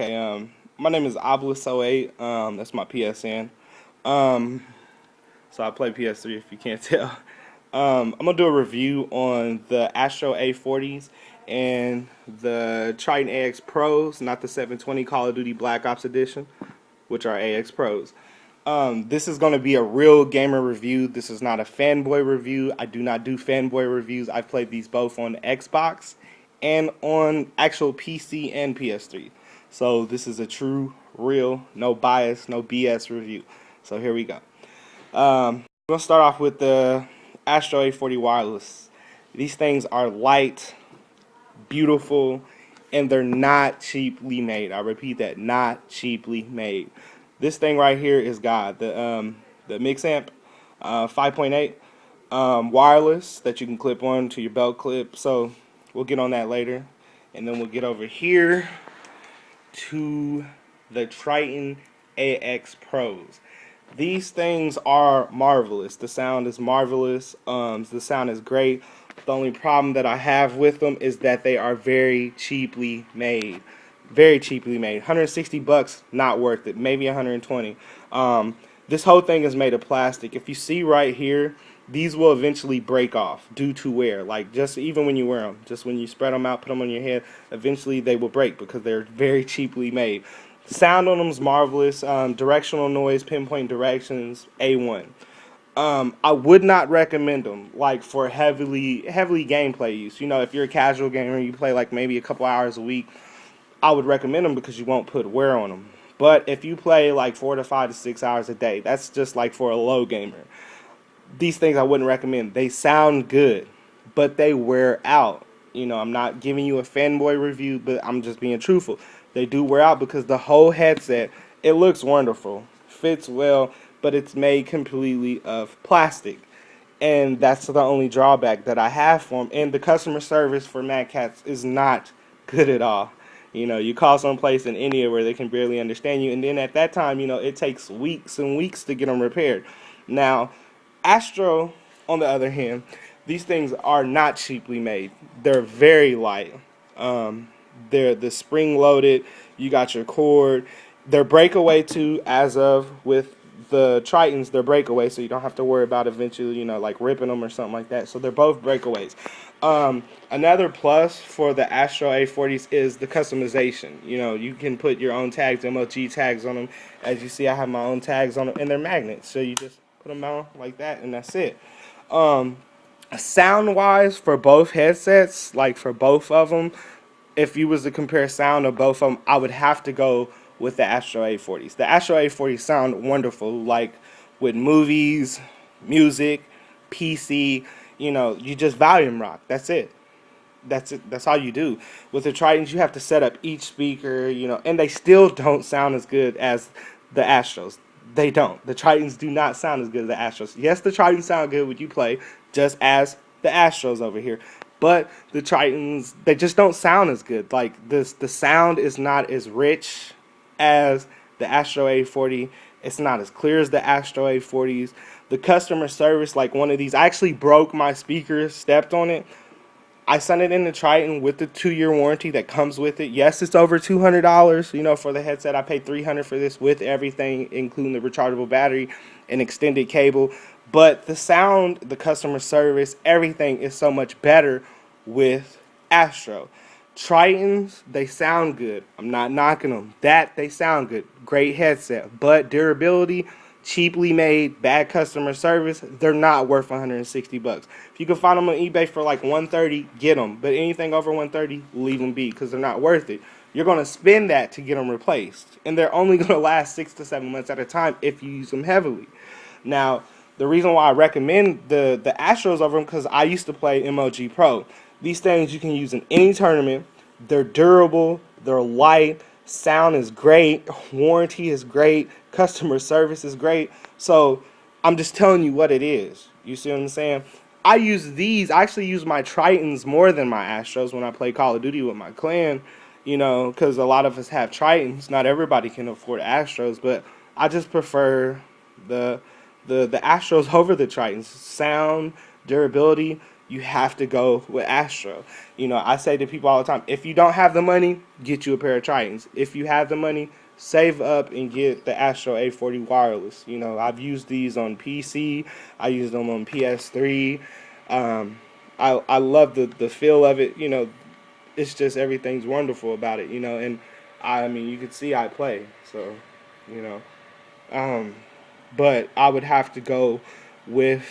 Okay, my name is Obelisk08. That's my PSN. Um, so I play PS3 if you can't tell. I'm gonna do a review on the Astro A40s and the Tritton AXpros, not the 720 Call of Duty Black Ops Edition, which are AXpros. This is going to be a real gamer review. This is not a fanboy review. I do not do fanboy reviews. I've played these both on Xbox and on actual PC and PS3. So this is a true, real, no bias, no BS review. So here we go. We're going to start off with the Astro A40 wireless. These things are light, beautiful, and they're not cheaply made. I repeat that, not cheaply made. This thing right here is God. The mix amp, 5.8, wireless that you can clip on to your belt clip. So we'll get on that later, and then we'll get over here to the Tritton AXpros. These things are marvelous. The sound is marvelous. The sound is great. The only problem that I have with them is that they are very cheaply made. Very cheaply made. 160 bucks, not worth it. Maybe 120. This whole thing is made of plastic. If you see right here, these will eventually break off due to wear. Like, just even when you wear them, just when you spread them out, put them on your head, eventually they will break because they're very cheaply made. Sound on them is marvelous. Directional noise, pinpoint directions, A1. I would not recommend them like for heavily gameplay use. You know, if you're a casual gamer, you play like maybe a couple hours a week, I would recommend them because you won't put wear on them. But if you play like 4 to 5 to 6 hours a day, that's just like for a low gamer. These things I wouldn't recommend. They sound good, but they wear out. You know, I'm not giving you a fanboy review, but I'm just being truthful. They do wear out because the whole headset, it looks wonderful, fits well, but it's made completely of plastic. And that's the only drawback that I have for them. And the customer service for Mad Catz is not good at all. You know, you call someplace in India where they can barely understand you, and then at that time, you know, it takes weeks and weeks to get them repaired. Now, Astro, on the other hand, these things are not cheaply made. They're very light. They're the spring loaded. You got your cord. They're breakaway too, as of with the Trittons. They're breakaway, so you don't have to worry about eventually, you know, like ripping them or something like that. So they're both breakaways. Another plus for the Astro A40s is the customization. You know, you can put your own tags, MOG tags on them. As you see, I have my own tags on them, and they're magnets. So you just put them on like that, and that's it. Sound wise, for both headsets, like for both of them, if you was to compare sound of both of them, I would have to go with the Astro A40s. The Astro A40s sound wonderful, like with movies, music, PC. You know, you just volume rock. That's it. That's it. That's all you do. With the Trittons, you have to set up each speaker. You know, and they still don't sound as good as the Astros. They don't. The Trittons do not sound as good as the Astros. Yes, the Trittons sound good when you play, just as the Astros over here. But the Trittons, they just don't sound as good. Like this, the sound is not as rich as the Astro A40. It's not as clear as the Astro A40s. The customer service, like one of these, I actually broke my speaker, stepped on it. I sent it in the Tritton with the 2-year warranty that comes with it. Yes, it's over $200. You know, for the headset, I paid $300 for this with everything, including the rechargeable battery and extended cable. But the sound, the customer service, everything is so much better with Astro. Trittons, they sound good. I'm not knocking them. They sound good. Great headset. But durability, cheaply made, bad customer service, they're not worth 160 bucks. If you can find them on eBay for like 130, get them. But anything over 130, leave them be because they're not worth it. You're going to spend that to get them replaced. And they're only going to last 6 to 7 months at a time if you use them heavily. Now, the reason why I recommend the Astros over them because I used to play MOG Pro. These things you can use in any tournament. They're durable. They're light. Sound is great. Warranty is great. Customer service is great. So I'm just telling you what it is. You see what I'm saying? I actually use my Trittons more than my Astros when I play Call of Duty with my clan. You know, because a lot of us have Trittons. Not everybody can afford Astros, but I just prefer the Astros over the Trittons. Sound, durability, you have to go with Astro. You know, I say to people all the time, if you don't have the money, get you a pair of Tritons. If you have the money, save up and get the Astro A40 wireless. You know, I've used these on PC. I used them on PS3. I love the feel of it. You know, it's just everything's wonderful about it. You know, and I mean, you can see I play. So, you know, but I would have to go with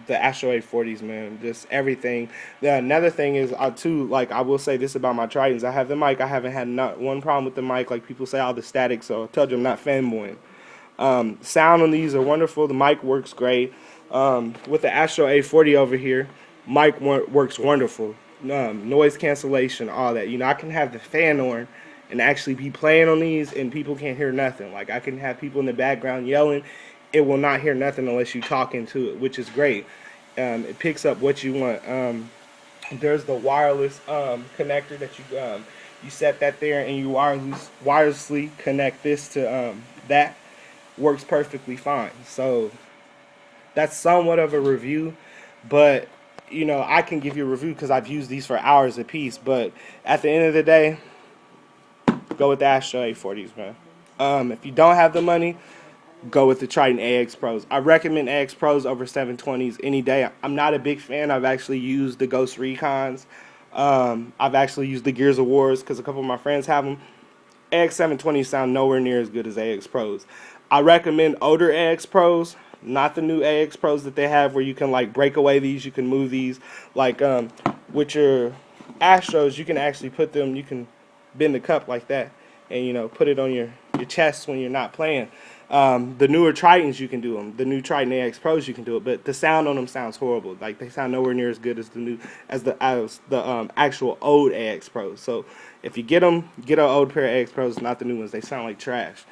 the Astro A40s, man. Just everything. Another thing is, too, like, I will say this about my Tritons. I have the mic. I haven't had not one problem with the mic. Like, people say all the static, so I told you I'm not fanboying. Sound on these are wonderful. The mic works great. With the Astro A40 over here, mic works wonderful. Noise cancellation, all that. You know, I can have the fan on and actually be playing on these, and people can't hear nothing. Like, I can have people in the background yelling. It will not hear nothing unless you talk into it, which is great. It picks up what you want. There's the wireless connector that you set that there, and you wirelessly connect this to that. Works perfectly fine. So that's somewhat of a review, but you know, I can give you a review because I've used these for hours a piece. But at the end of the day, go with the Astro A40s, man. If you don't have the money, go with the Tritton AXpros. I recommend AXpros over 720s any day. I'm not a big fan. I've actually used the Ghost Recons. I've actually used the Gears of Wars because a couple of my friends have them. AX720s sound nowhere near as good as AXpros. I recommend older AXpros, not the new AXpros that they have where you can like break away these, you can move these. Like with your Astros, you can actually put them, you can bend the cup like that and, you know, put it on your chest when you're not playing. The newer Tritons, you can do them. The new Tritton AXpros, you can do it, but the sound on them sounds horrible. Like, they sound nowhere near as good as the actual old AXpros. So if you get them, get an old pair of AXpros, not the new ones. They sound like trash.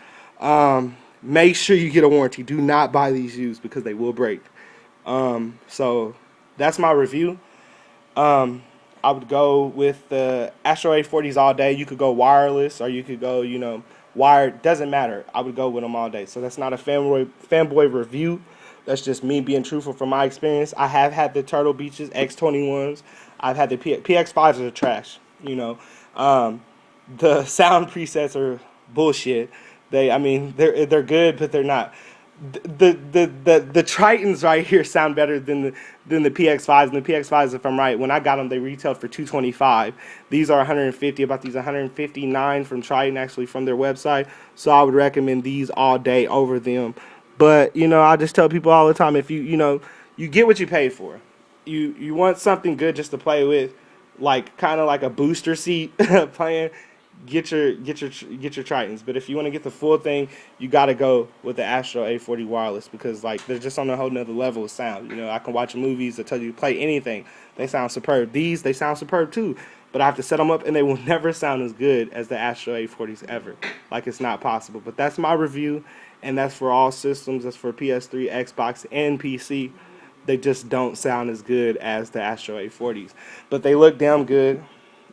Make sure you get a warranty. Do not buy these used because they will break. So that's my review. I would go with the Astro A40s all day. You could go wireless or you could go, you know, wired. Doesn't matter. I would go with them all day. So that's not a fanboy review. That's just me being truthful from my experience. I have had the Turtle Beaches X21s. I've had the PX5s are trash. You know, the sound presets are bullshit. They're good, but they're not. The Tritons right here sound better than the PX5s. And the PX5s, if I'm right, when I got them, they retailed for $225. These are 150. About these 159 from Tritton, actually from their website. So I would recommend these all day over them. But you know, I just tell people all the time, if you know, you get what you pay for. You want something good just to play with, like kind of like a booster seat playing. Get your Tritons. But if you want to get the full thing, you got to go with the Astro A40 wireless because like they're just on a whole nother level of sound. You know, I can watch movies that tell you to play anything. They sound superb. These, they sound superb too. But I have to set them up and they will never sound as good as the Astro A40s ever. Like, it's not possible. But that's my review, and that's for all systems. That's for PS3, Xbox, and PC. They just don't sound as good as the Astro A40s. But they look damn good.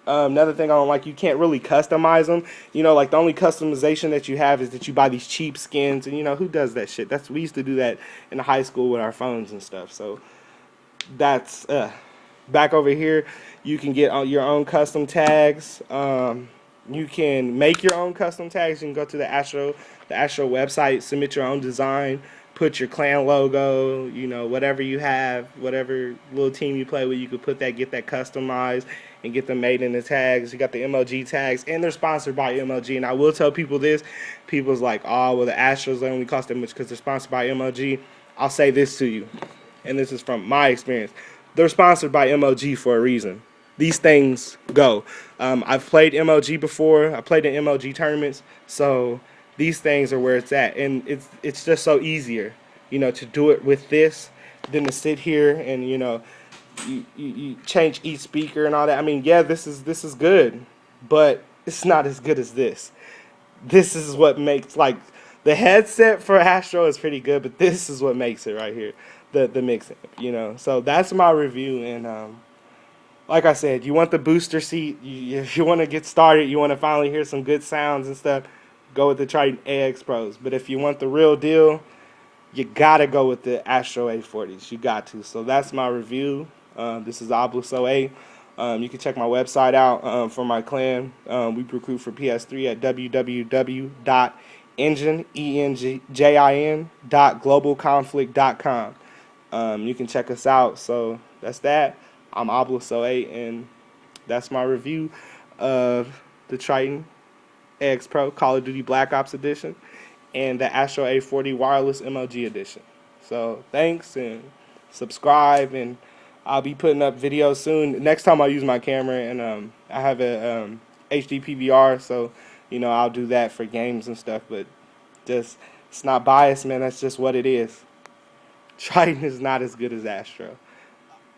Another thing I don't like, you can't really customize them. You know, like the only customization that you have is that you buy these cheap skins, and you know, who does that shit? We used to do that in high school with our phones and stuff. So that's back over here. You can get your own custom tags. You can make your own custom tags. You can go to the Astro website, submit your own design, put your clan logo, you know, whatever you have, whatever little team you play with, you could put that, get that customized, and get them made in the tags. You got the MLG tags, and they're sponsored by MLG. And I will tell people this. People's like, oh, well, the Astros only cost that much because they're sponsored by MLG. I'll say this to you, and this is from my experience. They're sponsored by MLG for a reason. These things go. I've played MLG before. I played in MLG tournaments, so these things are where it's at, and it's just so easier, you know, to do it with this than to sit here and, you know, you change each speaker and all that. I mean, yeah, this is good, but it's not as good as this. This is what makes, like, the headset for Astro is pretty good, but this is what makes it right here, the mixing, you know. So that's my review, and like I said, you want the booster seat, if you want to get started, you want to finally hear some good sounds and stuff, go with the Tritton AXpros. But if you want the real deal, you got to go with the Astro A40s. You got to. So that's my review. This is Obelisk08. You can check my website out for my clan. We recruit for PS3 at www.engine.globalconflict.com. You can check us out. So that's that. I'm Obelisk08, and that's my review of the Tritton AXpro Call of Duty Black Ops Edition and the Astro a40 Wireless MLG Edition. So thanks, and subscribe, and I'll be putting up videos soon. Next time I use my camera, and I have a HD PVR, so I'll do that for games and stuff. But just, it's not biased, man. That's just what it is. Tritton is not as good as Astro,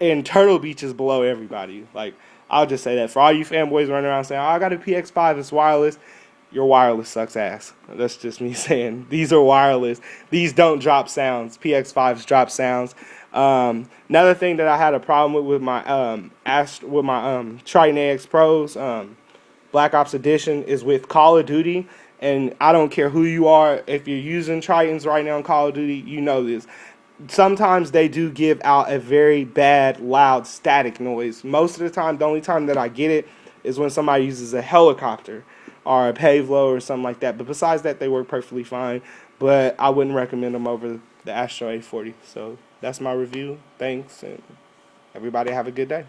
and Turtle Beach is below everybody. Like, I'll just say that for all you fanboys running around saying, "Oh, I got a PX5, it's wireless." Your wireless sucks ass. That's just me saying. These are wireless. These don't drop sounds. PX5s drop sounds. Another thing that I had a problem with my Tritton AXpros Black Ops Edition is with Call of Duty. And I don't care who you are. If you're using Trittons right now in Call of Duty, you know this. Sometimes they do give out a very bad, loud, static noise. Most of the time, the only time that I get it is when somebody uses a helicopter or a Pavlo or something like that. But besides that, they work perfectly fine. But I wouldn't recommend them over the Astro a40. So that's my review. Thanks, and everybody have a good day.